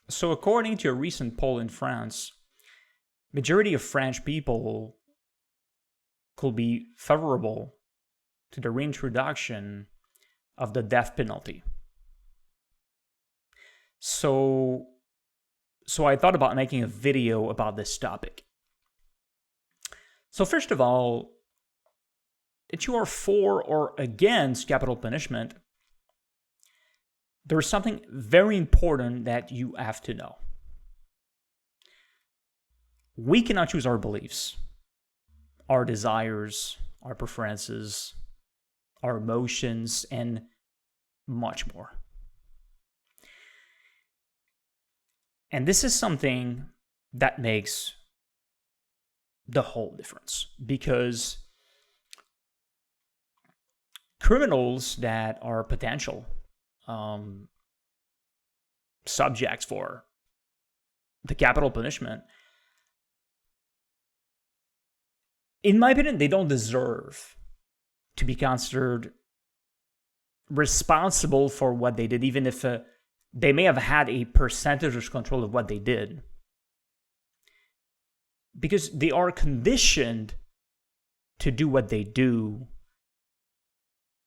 So according to a recent poll in France, majority of French people could be favorable to the reintroduction of the death penalty. So I thought about making a video about this topic. So first of all, if you are for or against capital punishment, there's something very important that you have to know. We cannot choose our beliefs, our desires, our preferences, our emotions, and much more. And this is something that makes the whole difference, because criminals that are potential subjects for the capital punishment, in my opinion, they don't deserve to be considered responsible for what they did, even if they may have had a percentage of control of what they did, because they are conditioned to do what they do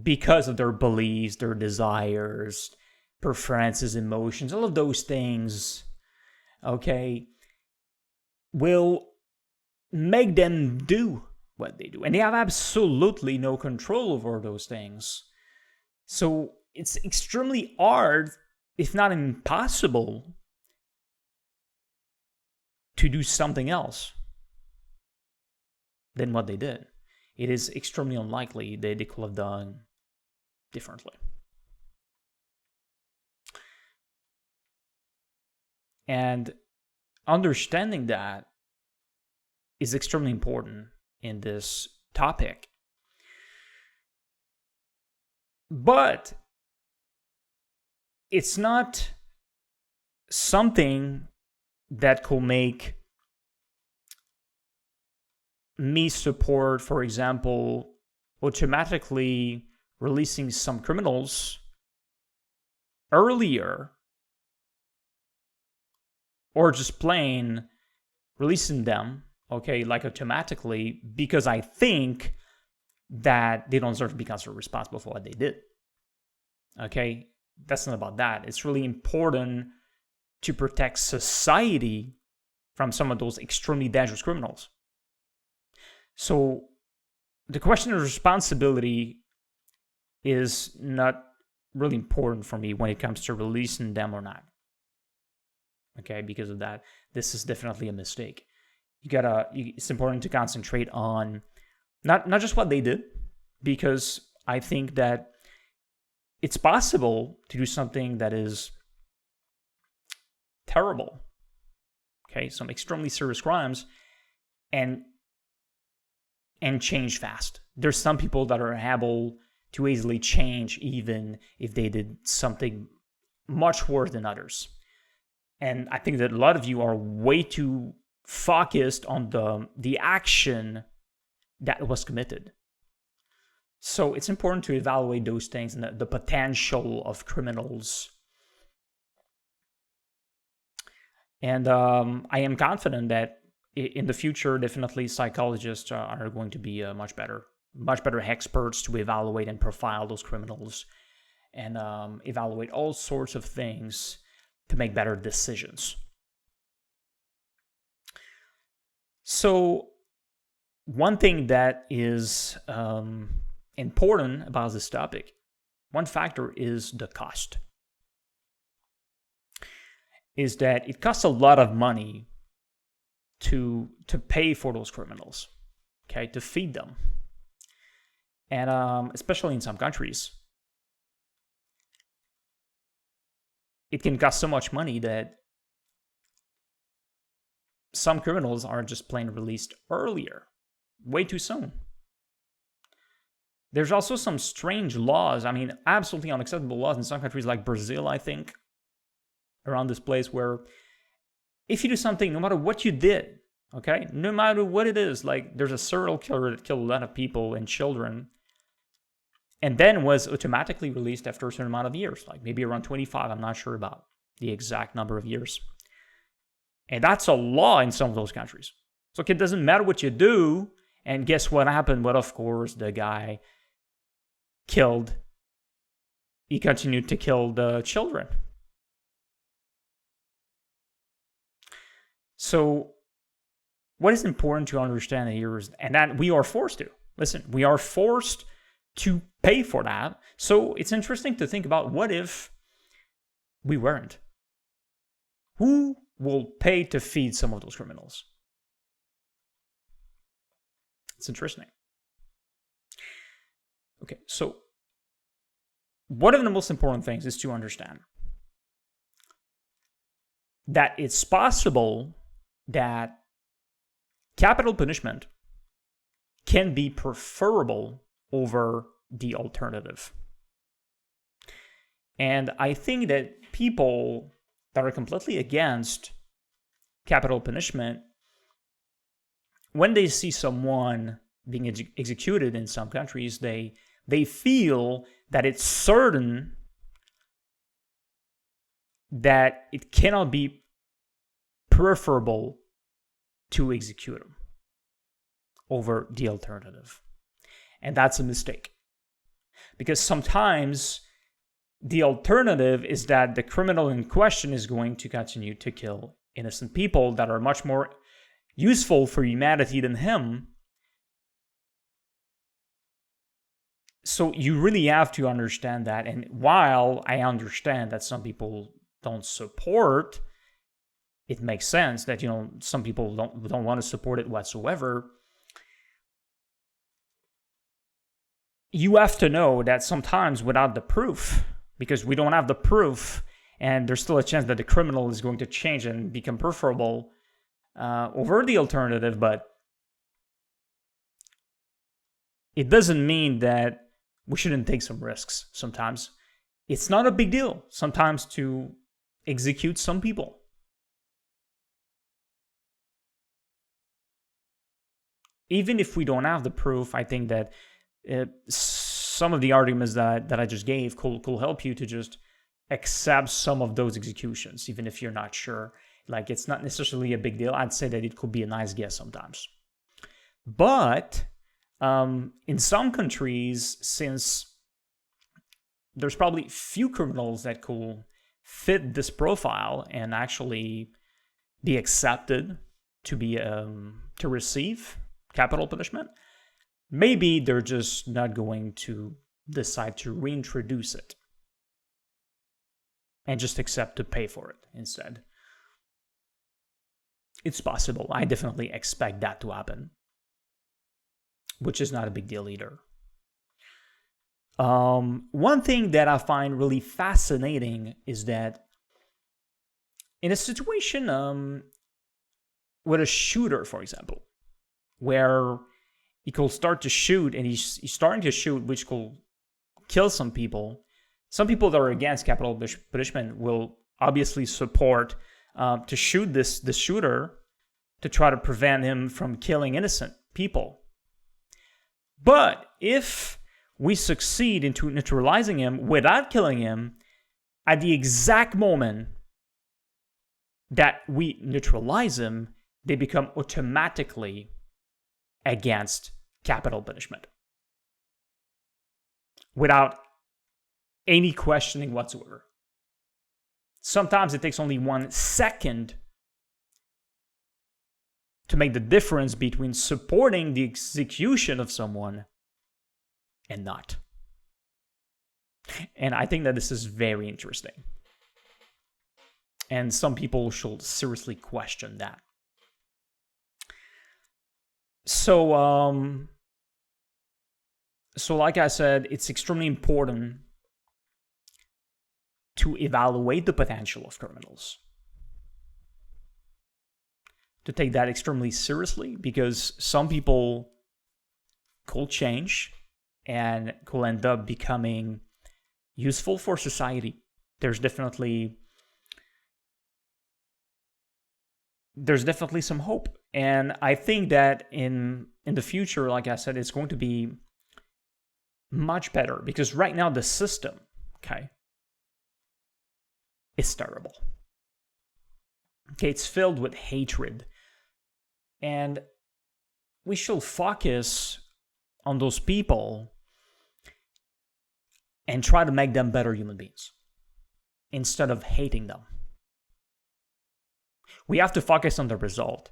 because of their beliefs, their desires, preferences, emotions, all of those things, okay, will make them do what they do. And they have absolutely no control over those things. So it's extremely hard, if not impossible, to do something else than what they did. It is extremely unlikely that they could have done differently. And understanding that is extremely important in this topic. But it's not something that could make me support, for example, automatically releasing some criminals earlier, or just plain releasing them, okay, like automatically, because I think that they don't deserve to be considered responsible for what they did. Okay, that's not about that. It's really important to protect society from some of those extremely dangerous criminals. So the question of responsibility is not really important for me when it comes to releasing them or not. Okay, because of that, this is definitely a mistake. It's important to concentrate on not just what they did, because I think that it's possible to do something that is terrible, okay, some extremely serious crimes, and change fast. There's some people that are able to easily change even if they did something much worse than others. And I think that a lot of you are way too focused on the action that was committed. So it's important to evaluate those things and the potential of criminals. And I am confident that in the future, definitely psychologists are going to be much better experts to evaluate and profile those criminals and evaluate all sorts of things to make better decisions. So one thing that is important about this topic, one factor is the cost. Is that it costs a lot of money to pay for those criminals, okay, to feed them. And especially in some countries, it can cost so much money that some criminals are just plain released earlier, way too soon. There's also some strange laws, absolutely unacceptable laws in some countries like Brazil, I think, around this place, where if you do something, no matter what you did, okay, no matter what it is, like there's a serial killer that killed a lot of people and children, and then was automatically released after a certain amount of years, like maybe around 25, I'm not sure about. the exact number of years. And that's a law in some of those countries. So it doesn't matter what you do. And guess what happened? Well, of course, the guy he continued to kill the children. So what is important to understand here is, and that we are forced to, we are forced to pay for that. So it's interesting to think about, what if we weren't? Who will pay to feed some of those criminals? It's interesting. Okay, so one of the most important things is to understand that it's possible that capital punishment can be preferable over the alternative. And I think that people that are completely against capital punishment, when they see someone being executed in some countries, they feel that it's certain that it cannot be preferable to execute them over the alternative. And that's a mistake. Because sometimes the alternative is that the criminal in question is going to continue to kill innocent people that are much more useful for humanity than him. So you really have to understand that. And while I understand that some people don't support, it makes sense that, some people don't want to support it whatsoever. You have to know that sometimes without the proof, because we don't have the proof, and there's still a chance that the criminal is going to change and become preferable over the alternative, but it doesn't mean that we shouldn't take some risks sometimes. It's not a big deal sometimes to execute some people. Even if we don't have the proof, I think that some of the arguments that I just gave could help you to just accept some of those executions, even if you're not sure. Like, it's not necessarily a big deal. I'd say that it could be a nice guess sometimes. But in some countries, since there's probably few criminals that could fit this profile and actually be accepted to be to receive capital punishment, maybe they're just not going to decide to reintroduce it and just accept to pay for it instead. It's possible. I definitely expect that to happen, which is not a big deal either. One thing that I find really fascinating is that in a situation with a shooter, for example, where he could start to shoot and he's starting to shoot, which could kill some people that are against capital punishment will obviously support to shoot this shooter to try to prevent him from killing innocent people. But if we succeed into neutralizing him without killing him, at the exact moment that we neutralize him, they become automatically against capital punishment without any questioning whatsoever. Sometimes it takes only 1 second to make the difference between supporting the execution of someone and not. And I think that this is very interesting. And some people should seriously question that. So like I said, it's extremely important to evaluate the potential of criminals. To take that extremely seriously, because some people could change and could end up becoming useful for society. There's definitely some hope. And I think that in the future, like I said, it's going to be much better, because right now the system, is terrible. Okay, it's filled with hatred. And we should focus on those people and try to make them better human beings instead of hating them. We have to focus on the result.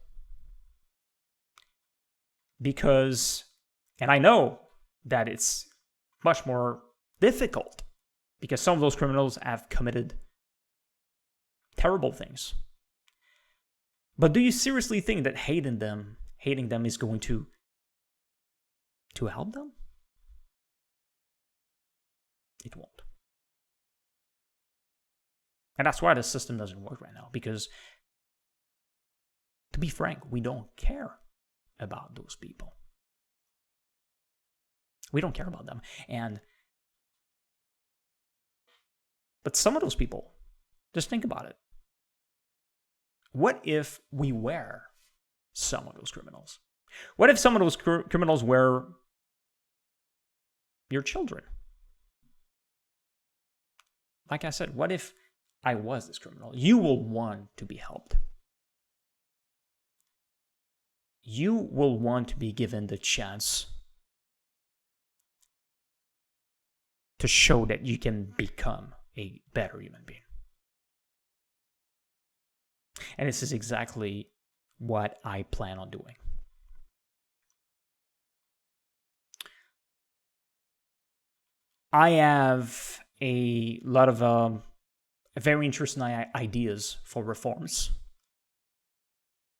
Because, and I know that it's much more difficult because some of those criminals have committed terrible things. But do you seriously think that hating them is going to help them? It won't. And that's why the system doesn't work right now, because to be frank, we don't care about those people. We don't care about them. But some of those people, just think about it. What if we were some of those criminals? What if some of those criminals were your children? Like I said, what if I was this criminal? You will want to be helped. You will want to be given the chance to show that you can become a better human being. And this is exactly what I plan on doing. I have a lot of very interesting ideas for reforms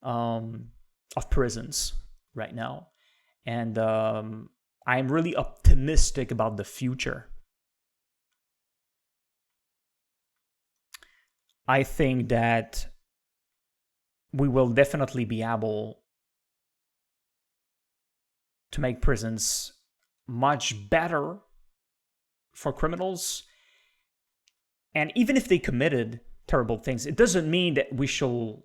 of prisons right now. And I'm really optimistic about the future. I think that we will definitely be able to make prisons much better for criminals. And even if they committed terrible things, it doesn't mean that we shall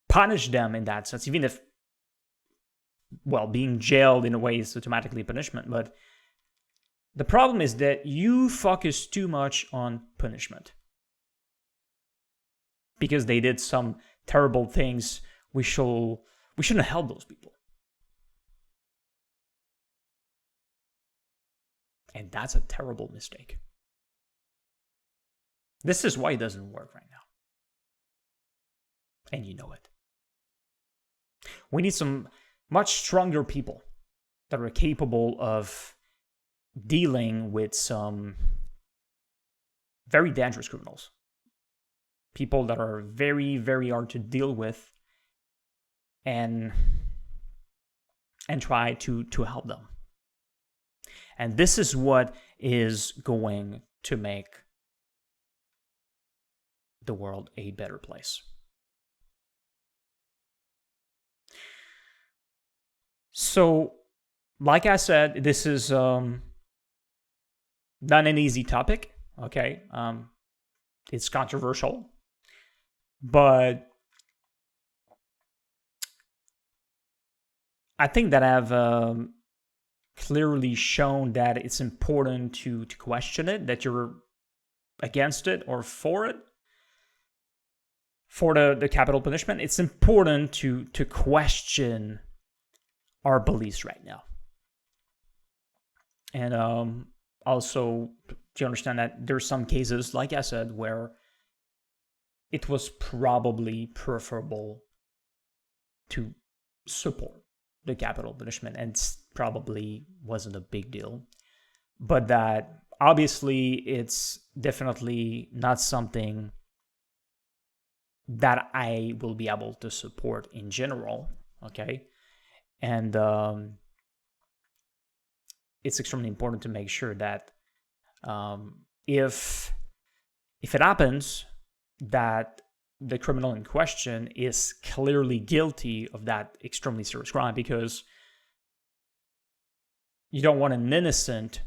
punish them in that sense, even if, well, being jailed in a way is automatically a punishment. But the problem is that you focus too much on punishment. Because they did some terrible things, we shouldn't have held those people. And that's a terrible mistake. This is why it doesn't work right now. And you know it. We need some much stronger people that are capable of dealing with some very dangerous criminals. People that are very, very hard to deal with, and try to help them. And this is what is going to make the world a better place. So, like I said, this is not an easy topic, okay? It's controversial. But I think that I've clearly shown that it's important to question it, that you're against it or for it. For the capital punishment, it's important to question our beliefs right now. And also to understand that there's some cases, like I said, where it was probably preferable to support the capital punishment, and probably wasn't a big deal. But that obviously it's definitely not something that I will be able to support in general, okay? And it's extremely important to make sure that if it happens that the criminal in question is clearly guilty of that extremely serious crime, because you don't want an innocent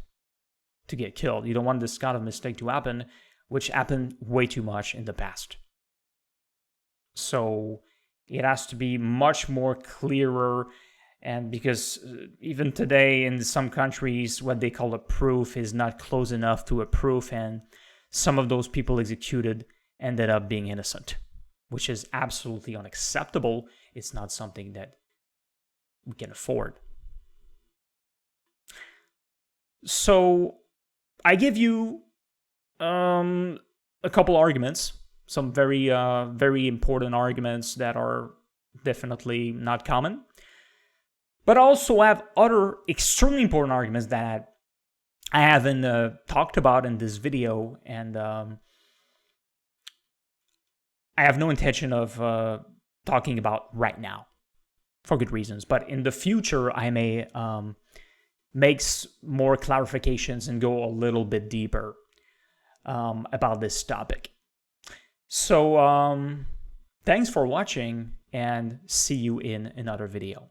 to get killed. You don't want this kind of mistake to happen, which happened way too much in the past. So it has to be much more clearer, and because even today in some countries, what they call a proof is not close enough to a proof, and some of those people executed ended up being innocent. which is absolutely unacceptable. It's not something that we can afford. So I give you a couple arguments, some very, very important arguments that are definitely not common. But I also have other extremely important arguments that I haven't talked about in this video, and I have no intention of talking about right now, for good reasons. But in the future, I may make more clarifications and go a little bit deeper about this topic. So thanks for watching, and see you in another video.